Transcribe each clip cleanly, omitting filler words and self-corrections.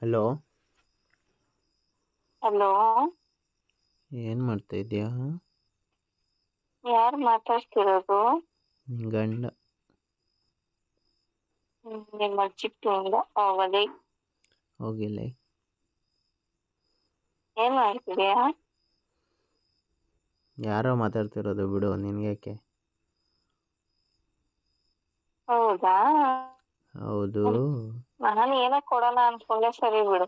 Hello. Hello. ಏನು ಮಾಡ್ತಾ ಇದೀಯಾ? ಯಾರು ಮಾತಾಡ್ತಿರೋದು? ನಿನ್ ಗಂಡ. ನಿಮ್ಮ ಚಿಕ್ಕನಿಂದ ಹೋಗಲಿ. ಹೋಗಿಲ್ಲ. ಏನ್ ಮಾಡ್ತಿದ್ಯಾ? ಯಾರೋ ಮಾತಾಡ್ತಿರೋದು ಬಿಡು, ನಿನ್ಗ್ಯಾಕೆ? ಹೌದಾ? ಹೌದು. ನಾನು ಏನೋ ಕೊಡೋಣ ಅನ್ಕೊಂಡೆ, ಸರಿ ಬಿಡು,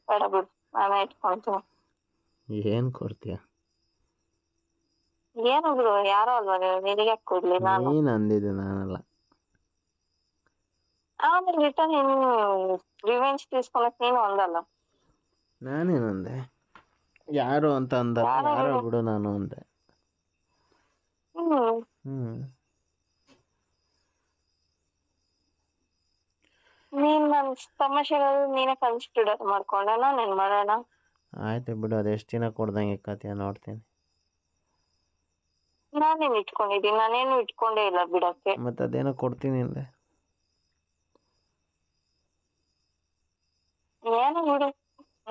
ಬೇಡ ಬಿಡು, ನಾನೇ ಇಟ್ಕೊಂತೀನಿ. ಏನು ಕೊಡ್ತೀಯ? ಏನು ಬಿಡು, ಯಾರೋ ಅಲ್ವಾ ನೀವು, ನಿನಗೆ ಕೊಡ್ಲಿ ನಾನು? ನೀನು ಅಂದಿದ್ದು, ನಾನಲ್ಲ. ಆಮೇಲೆ ರಿಟರ್ನ್ ನೀನು ರಿವೆಂಜ್ ತೀರ್ಸ್ಕೊಳಕ್ ನೀನು ಒಂದಲ್ಲ. ನಾನೇನಂದೆ? ಯಾರು ಅಂತ ಅಂದಲ್ಲ, ಯಾರೋ ಬಿಡು ನಾನು ಅಂದೆ. ನೀನ್ ನನ್ ತಮಾಷೆಗಳು ನೀನೇ ಕನ್ಸಿಡರ್ ಮಾಡ್ಕೊಂಡೆ, ನಾನೇನ್ ಮಾಡೋಣ? ಆಯ್ತು ಬಿಡು, ಅದೆಷ್ಟು ದಿನ ಕೊಡ್ದಂಗೆ ಕಥೆಯ ನೋಡ್ತೀನಿ. ನಾನೇನು ಇಟ್ಕೊಂಡಿದ್ದೀನಿ? ನಾನೇನು ಇಟ್ಕೊಂಡೇ ಇಲ್ಲ ಬಿಡಕ್ಕೆ. ಮತ್ತೆ ಅದೇನೋ ಕೊಡ್ತೀನಿ ಅಂದೆ. ಏನು ಬಿಡು,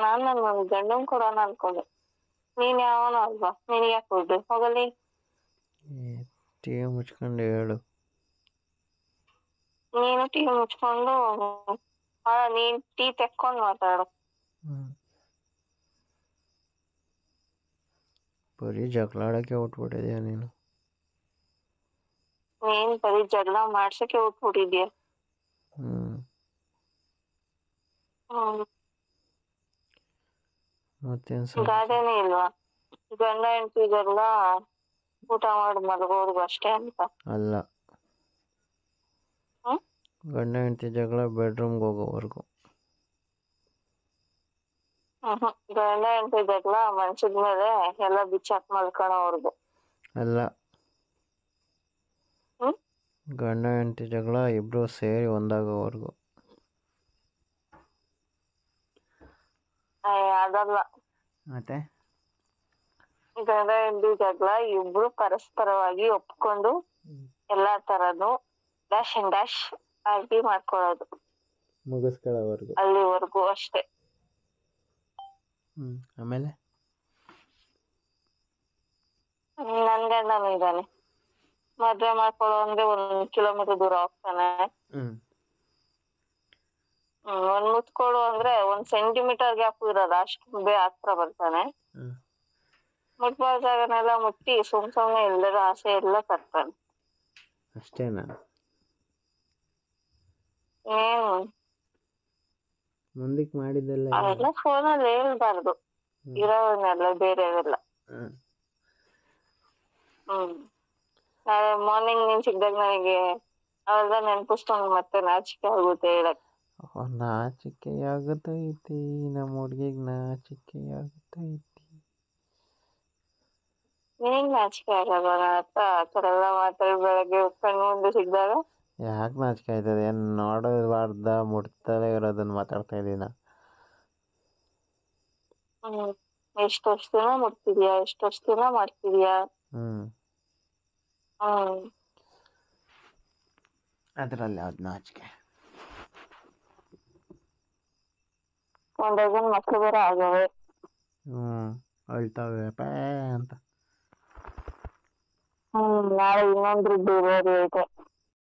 ನಾನು ನನ್ನ ಗಂಡನ್ ಕೊಡೋಣ ಅನ್ಕೊಂಡೆ. ನೀನ್ ಯಾವನೋ ಅಲ್ವಾ, ನಿನಗೆ ಯಾಕೆ ಕೊಡ್ಲಿ, ಹೋಗಲಿ. ಟಿವಿ ಮುಚ್ಕೊಂಡು ಹೇಳು. ನೀನು ಟಿವಿ ಮುಚ್ಕೊಂಡು ನೀನ್ ಟೀ ತೆಕ್ಕೊಂಡು ಮಾತಾಡು. ಬರೀ ಜಗಳ ಆಡೋಕ್ಕೆ ಉಟ್ಬಿಟ್ಟಿದ್ಯಾ ನೀನು? ನೀನ್ ಬರೀ ಜಗಳ ಮಾಡ್ಸಕ್ಕೆ ಉಟ್ಬಿಟ್ಟಿದ್ಯಾ? ಮತ್ತೇನು ಗಾದೆನೇ ಇಲ್ವಾ, ಗಂಡ ಹೆಂಡತಿಗೆಲ್ಲ ಊಟ ಮಾಡಿ ಮಲಗೋರ್ಗು ಅಷ್ಟೇ ಅಂತ? ಅಲ್ಲ, ಗಂಡ ಹೆಂಡತಿ ಜಗಳ ಬೆಡ್ರೂಮ್ಗೆ ಹೋಗೋವರೆಗೂ. ಗಂಡ ಹೆಂಡತಿ ಜಗಳ ಮನ್ಸಿದ ಮೇಲೆ ಎಲ್ಲ ಬಿಚ್ಚಾಕ್ ಮಲ್ಕೊಳೋವರ್ಗು. ಅಲ್ಲ, ಗಂಡ ಹೆಂಡತಿ ಜಗಳ ಇಬ್ರು ಸೇರಿ ಒಂದಾಗೋವರೆಗೂ. ಅದಲ್ಲ. ಮತ್ತೆ ಗಂಡ ಹೆಂಡತಿ ಜಗಳ ಇಬ್ರು ಪರಸ್ಪರವಾಗಿ ಒಪ್ಕೊಂಡು ಎಲ್ಲಾ ತರನು ಡ್ಯಾಶ್ ಅಂಡ್ ಡ್ಯಾಶ್ ಆಗಿ ಮಾಡ್ಕೊಳ್ಳೋದು, ಮುಗಿಸ್ಕೊಳ್ಳೋವರೆಗೂ, ಅಲ್ಲಿವರೆಗೂ ಅಷ್ಟೇ. ಆಮೇಲೆ ನನ್ ಗಂಡನು ಇದ್ದಾನೆ, ಮದ್ವೆ ಮಾಡ್ಕೊಳ್ಳೋ ಅಂದ್ರೆ 1 ಕಿಲೋಮೀಟರ್ ದೂರ ಹೋಗ್ತಾನೆ. ಒಂದ್ ಮುತ್ಕೊಡು ಅಂದ್ರೆ 1 ಸೆಂಟಿಮೀಟರ್ ಗ್ಯಾಪ್ ಇರೋದು, ಅಷ್ಟು ಹತ್ರ ಬರ್ತಾನೆ. ಮುಟ್ಬಾರ ಜಾಗನೆಲ್ಲ ಮುಟ್ಟಿ ಸುಮ್ನೆ ಇಲ್ಲದ ಆಸೆ ಎಲ್ಲ ತರ್ತಾನೆ. ಅಷ್ಟೇನಾ? ಮುಂದಕ್ಕೆ ಮಾಡಿದ್ದೆಲ್ಲ ಅವೆಲ್ಲ ಫೋನಲ್ಲಿ ಹೇಳ್ಬಾರ್ದು, ಇರೋವನ್ನೆಲ್ಲ ಬೇರೆವೆಲ್ಲ. ನಾಳೆ ಮಾರ್ನಿಂಗ್ ನೀನ್ ಸಿಗ್ದಾಗ ನನಗೆ ಅವೆಲ್ಲ ನೆನ್ಪಿಸ್ಕೊಂಡು ಮತ್ತೆ ನಾಚಿಕೆ ಆಗುತ್ತೆ ಹೇಳಕ್. ನಾಚಿಕೆ ಆಗುತ್ತೈತಿ, ನಮ್ಮ ಹುಡ್ಗಿಗೆ ನಾಚಿಕೆ ಆಗುತ್ತೈತಿ. ನಿನಗ್ ನಾಚಿಕೆ ಆಗಲ್ಲ ನನ್ನ ಹತ್ರ ಆ ಥರ ಎಲ್ಲ ಮಾತಾಡಿ ಬೆಳಗ್ಗೆ ಕಣ್ಣು ಮುಂದೆ ಸಿಗ್ದಾಗ? ಯಾಕೆ ನಾಚಿಕೆ ಆಯ್ತದೆ? ಏನು ನೋಡಬಾರ್ದ ಮುಟ್ತಲೇ ಇರೋದನ್ನ ಮಾತಾಡ್ತಾ ಇದ್ದೀನ? ಎಷ್ಟು ವರ್ಷ ದಿನ ಮುಟ್ತಿದ್ಯಾ, ಎಷ್ಟು ವರ್ಷ ದಿನ ಮಾಡ್ತಿದ್ಯಾ? ಅದರಲ್ಲಿ ಯಾವ್ದು ನಾಚಿಕೆ? 1 ಡಜನ್ ಮಕ್ಳು ಬೇರೆ ಆಗವೆ. ಅಳ್ತಾವೆ ಪೇ ಅಂತ. ನಾಳೆ ಇನ್ನೊಂದು ಬೇರೆ ಐತೆ.